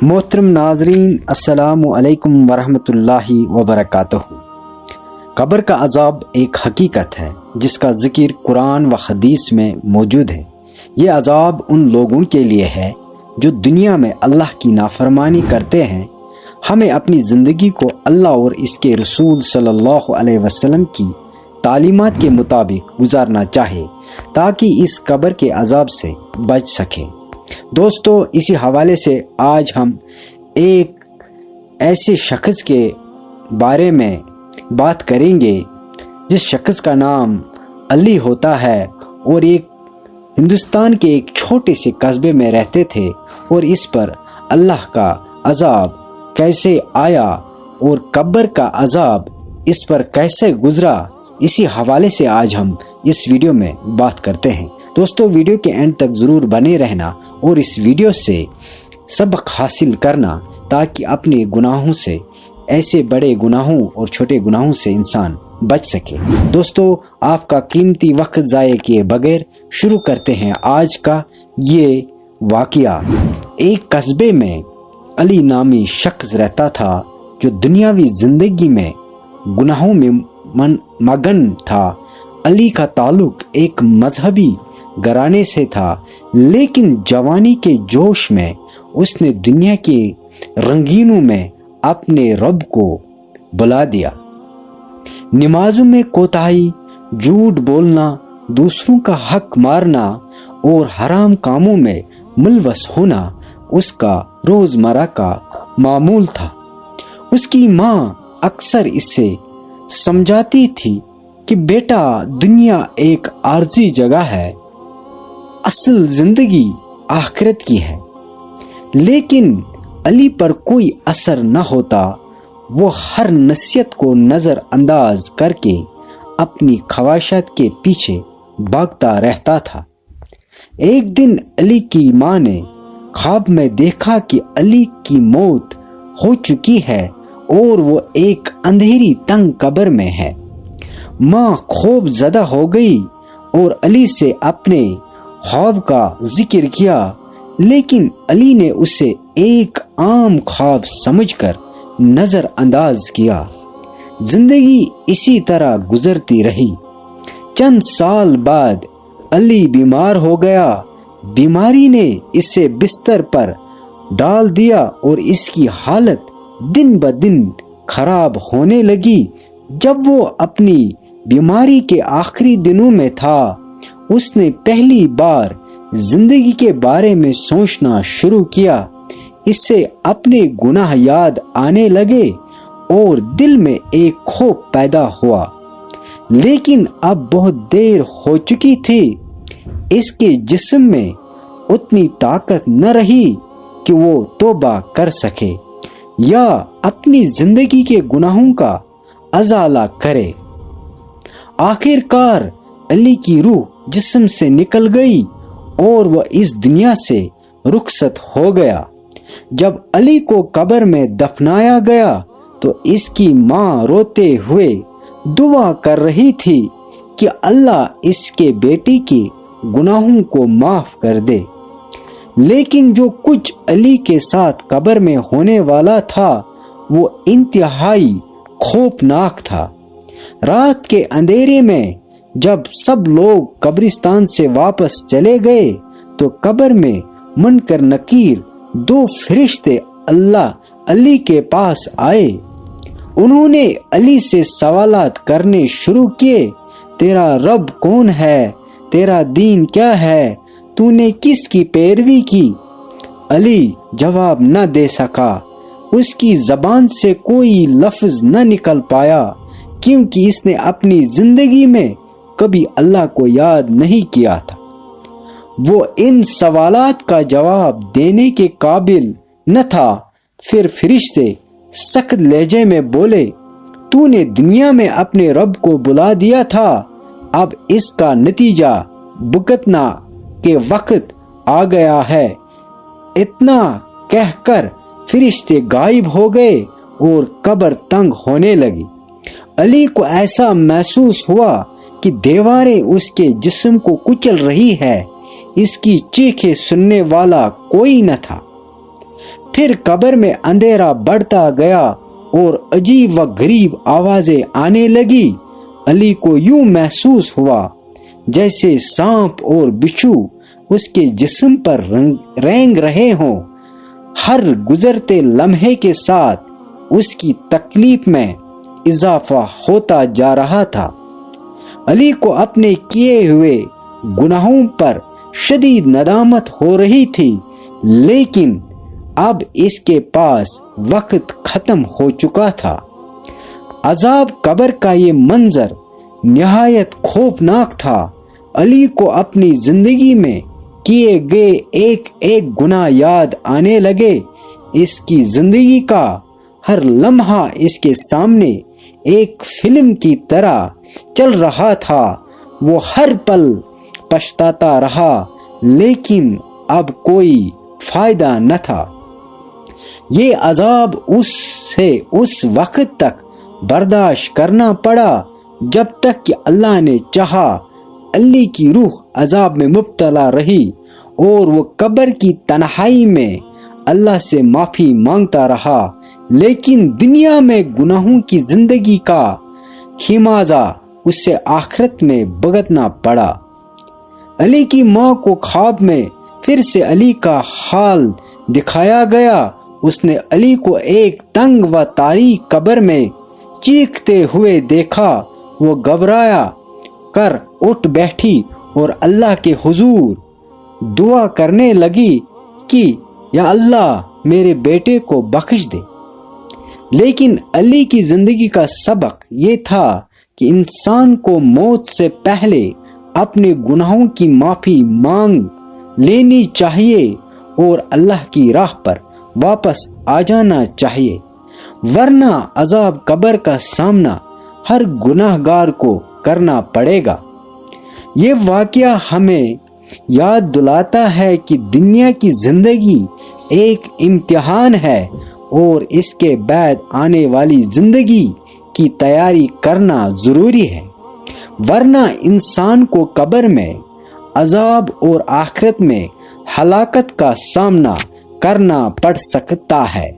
मोहतरम नाजरीन, अस्सलामु अलैकुम वरहमत उल्लाहि वबरकातुह। कब्र का अजाब एक हकीकत है जिसका जिक्र कुरान व हदीस में मौजूद है। ये अजाब उन लोगों के लिए है जो दुनिया में अल्लाह की नाफरमानी करते हैं। हमें अपनी ज़िंदगी को अल्लाह और इसके रसूल सल्लल्लाहु अलैहि वसल्लम की तालीमात के मुताबिक गुजारना चाहिए ताकि इस कब्र के अजाब से बच सकें। दोस्तों, इसी हवाले से आज हम एक ऐसे शख्स के बारे में बात करेंगे जिस शख्स का नाम अली होता है और एक हिंदुस्तान के एक छोटे से कस्बे में रहते थे और इस पर अल्लाह का अजाब कैसे आया और कब्र का अजाब इस पर कैसे गुजरा, इसी हवाले से आज हम इस वीडियो में बात करते हैं। दोस्तों, वीडियो के एंड तक ज़रूर बने रहना और इस वीडियो से सबक हासिल करना ताकि अपने गुनाहों से, ऐसे बड़े गुनाहों और छोटे गुनाहों से इंसान बच सके। दोस्तों, आपका कीमती वक्त ज़ाये किए बगैर शुरू करते हैं आज का ये वाक़या। एक कस्बे में अली नामी शख्स रहता था जो दुनियावी ज़िंदगी में गुनाहों में मगन था। अली का ताल्लुक एक मजहबी घराने से था, लेकिन जवानी के जोश में उसने दुनिया के रंगीनों में अपने रब को बुला दिया। नमाजों में कोताही, झूठ बोलना, दूसरों का हक मारना और हराम कामों में मुलवस होना उसका रोजमर्रा का मामूल था। उसकी माँ अक्सर इससे समझाती थी कि बेटा, दुनिया एक आर्जी जगह है, असल जिंदगी आखिरत की है। लेकिन अली पर कोई असर न होता। वो हर नसीहत को नज़रअंदाज करके अपनी ख्वाहिशात के पीछे भागता रहता था। एक दिन अली की माँ ने ख्वाब में देखा कि अली की मौत हो चुकी है और वो एक अंधेरी तंग कब्र में है। माँ खौफ ज़दा हो गई और अली से अपने ख्वाब का जिक्र किया, लेकिन अली ने उसे एक आम ख्वाब समझकर नज़रअंदाज किया। जिंदगी इसी तरह गुजरती रही। चंद साल बाद अली बीमार हो गया। बीमारी ने इसे बिस्तर पर डाल दिया और इसकी हालत दिन ब दिन खराब होने लगी। जब वो अपनी बीमारी के आखिरी दिनों में था, उसने पहली बार जिंदगी के बारे में सोचना शुरू किया। इससे अपने गुनाह याद आने लगे और दिल में एक खौफ पैदा हुआ। लेकिन अब बहुत देर हो चुकी थी। इसके जिस्म में उतनी ताकत न रही कि वो तौबा कर सके या अपनी जिंदगी के गुनाहों का अजाला करे। आखिरकार अली की रूह जिस्म से निकल गई और वह इस दुनिया से रुखसत हो गया। जब अली को कब्र में दफनाया गया तो इसकी माँ रोते हुए दुआ कर रही थी कि अल्लाह इसके बेटी के गुनाहों को माफ कर दे। लेकिन जो कुछ अली के साथ कब्र में होने वाला था वो इंतहाई खौफनाक था। रात के अंधेरे में जब सब लोग कब्रिस्तान से वापस चले गए तो कब्र में मुनकर नकीर दो फरिश्ते अली के पास आए। उन्होंने अली से सवालात करने शुरू किए। तेरा रब कौन है? तेरा दीन क्या है? तूने किसकी पैरवी की? अली जवाब न दे सका। उसकी जबान से कोई लफ्ज न निकल पाया क्योंकि इसने अपनी जिंदगी में कभी अल्लाह को याद नहीं किया था। वो इन सवालात का जवाब देने के काबिल न था। फिर फरिश्ते सख्त लहजे में बोले, तूने दुनिया में अपने रब को बुला दिया था, अब इसका नतीजा भुगतना के वक्त आ गया है। इतना कहकर फरिश्ते गायब हो गए और कब्र तंग होने लगी। अली को ऐसा महसूस हुआ कि दीवारें उसके जिस्म को कुचल रही है। इसकी चीखें सुनने वाला कोई न था। پھر قبر میں اندھیرا بڑھتا گیا اور عجیب و غریب آوازیں آنے لگی۔ علی کو یوں محسوس ہوا جیسے سانپ اور بچھو اس کے جسم پر رینگ رہے ہوں۔ ہر گزرتے لمحے کے ساتھ اس کی تکلیف میں اضافہ ہوتا جا رہا تھا۔ علی کو اپنے کیے ہوئے گناہوں پر شدید ندامت ہو رہی تھی، لیکن اب اس کے پاس وقت ختم ہو چکا تھا۔ عذاب قبر کا یہ منظر نہایت خوفناک تھا۔ علی کو اپنی زندگی میں کیے گئے ایک ایک گناہ یاد آنے لگے۔ اس کی زندگی کا ہر لمحہ اس کے سامنے ایک فلم کی طرح چل رہا تھا۔ وہ ہر پل پچھتاتا رہا، لیکن اب کوئی فائدہ نہ تھا۔ یہ عذاب اسے اس وقت تک برداشت کرنا پڑا جب تک کہ اللہ نے چاہا۔ علی کی روح عذاب میں مبتلا رہی اور وہ قبر کی تنہائی میں اللہ سے معافی مانگتا رہا، لیکن دنیا میں گناہوں کی زندگی کا خمیازہ اسے آخرت میں بھگتنا پڑا۔ علی کی ماں کو خواب میں پھر سے علی کا حال دکھایا گیا۔ اس نے علی کو ایک تنگ و تاریک قبر میں چیختے ہوئے دیکھا۔ وہ گھبرایا کر اٹھ بیٹھی اور اللہ کے حضور دعا کرنے لگی کہ یا اللہ میرے بیٹے کو بخش دے۔ لیکن علی کی زندگی کا سبق یہ تھا کہ انسان کو موت سے پہلے اپنے گناہوں کی معافی مانگ لینی چاہیے اور اللہ کی راہ پر واپس آ جانا چاہیے، ورنہ عذاب قبر کا سامنا ہر گناہ گار کو کرنا پڑے گا۔ یہ واقعہ ہمیں یاد دلاتا ہے کہ دنیا کی زندگی ایک امتحان ہے اور اس کے بعد آنے والی زندگی کی تیاری کرنا ضروری ہے، ورنہ انسان کو قبر میں عذاب اور آخرت میں ہلاکت کا سامنا کرنا پڑ سکتا ہے۔